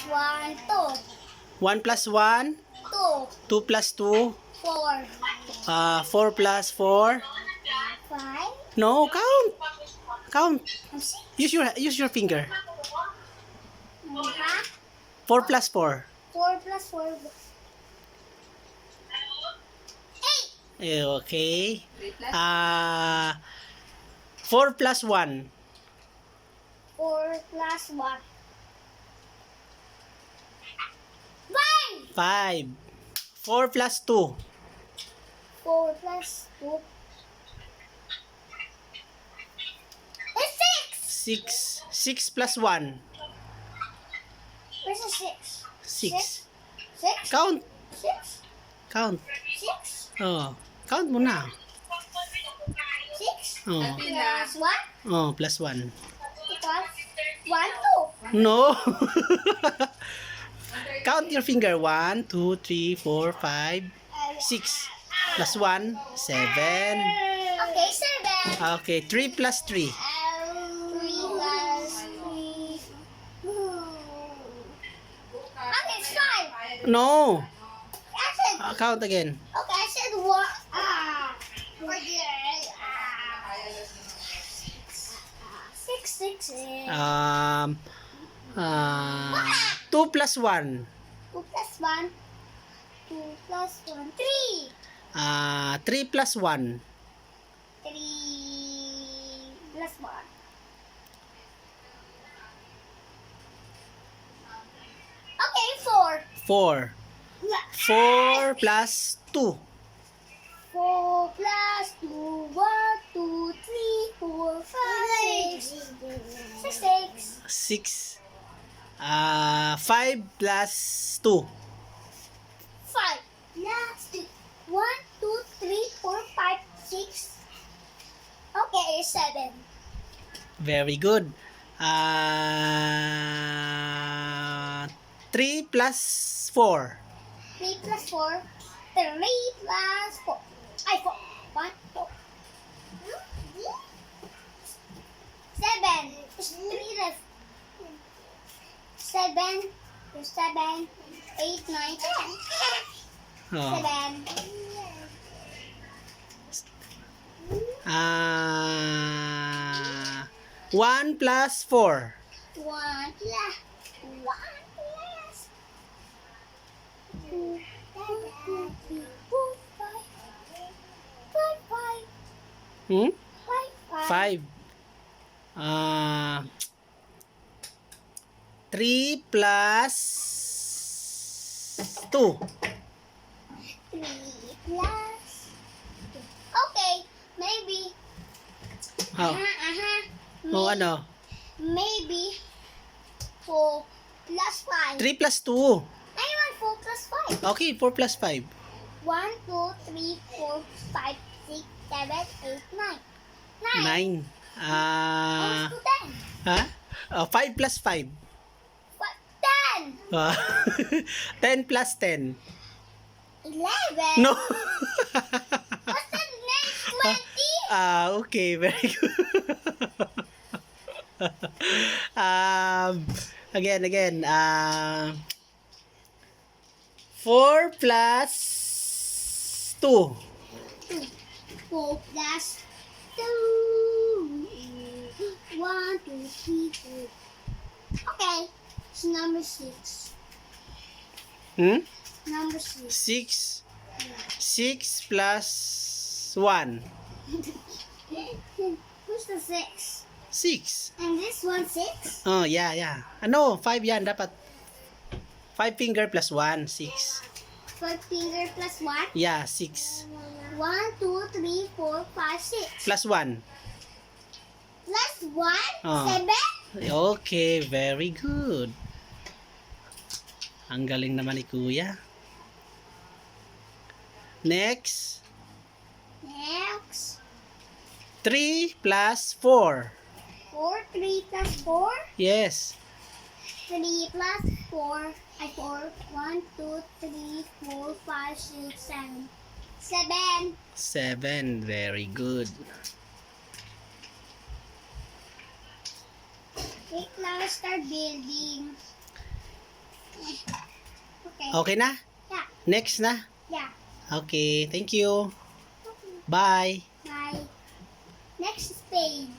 1, 2. 1 plus 1, 2, 2 plus 2, 4, 4 plus 4. 5, No, count. Count. 6. Use your finger. Ha? 4 plus 4. 4 plus 4. 8. Okay. 4 plus 1. 4 plus 1. 5. 5. 4 plus 2. 4 plus 2. It's 6. 6. 6 plus 1. Where's the 6? 6. 6? Count. 6? Count. 6? Oh. Count mo na. 6? Oh. Plus 1? Oh, plus 1. Equals 1, 2. No. Count your finger. 1, 2, 3, 4, 5, 6. Plus 1, 7. Okay, 7. Okay, 3 plus 3. 3 plus 3. Okay, it's 5. No. I said, Count again. okay, I said 1. Six, 6. 2 plus 1. 2 plus 1. 2 plus 1. 3. 3 plus 1. 3 plus 1. Okay, 4. 4. 4 plus 2. 4 plus 2. 1, 2, 3, 4, 5, 6. 6. 6. 5 plus 2. 5 plus 2. 1, 2, 3, 4, 5, 6. Okay, 7. Very good. 3 plus 4. 3 plus 4. 3 plus 4. Ay, 4. 1, 4. 7. There's 3 left. 7. There's 7. 8, 9, 10. Oh. 7. 1 plus 4. 1 plus 1 plus 2, 3, 4, 5, 5, 5, Hmm? 5, 5. 3 plus 2. 3 plus 2. Okay, maybe. Oh. Oh, ano? Maybe 4 plus 5. 3 plus 2. I want 4 plus 5. Okay, 4 plus 5. 1, 2, 3, 4, 5, 6, 7, 8, 9. 9. Almost to 10. Ha? 5 plus 5. What? 10. 10 plus 10. 11. No. What's the next 20? Okay, very good. Again. 4 plus 2. 4 plus 2. 1, 2, 3, 4. Okay, it's number 6. Hmm? Number 6. 6. 6 plus 1. Who's the 6? 6. And this one 6? Oh, yeah. Ano, 5 yan. Dapat 5 finger plus 1. 6. 5 finger plus 1? Yeah, 6. 1, 2, 3, 4, 5, 6. Plus 1. Plus 1? Oh. 7? Okay, very good. Ang galing naman ni Kuya. Next. Next. 3 plus 4. 4, 3 plus 4? Yes. 3 plus 4. Ay, 4. 1, 2, 3, 4, 5, 6, 7. 7. 7. Very good. Wait lang, start building. Okay na? Yeah. Next na? Yeah. Okay, thank you. Bye. Bye. Next page.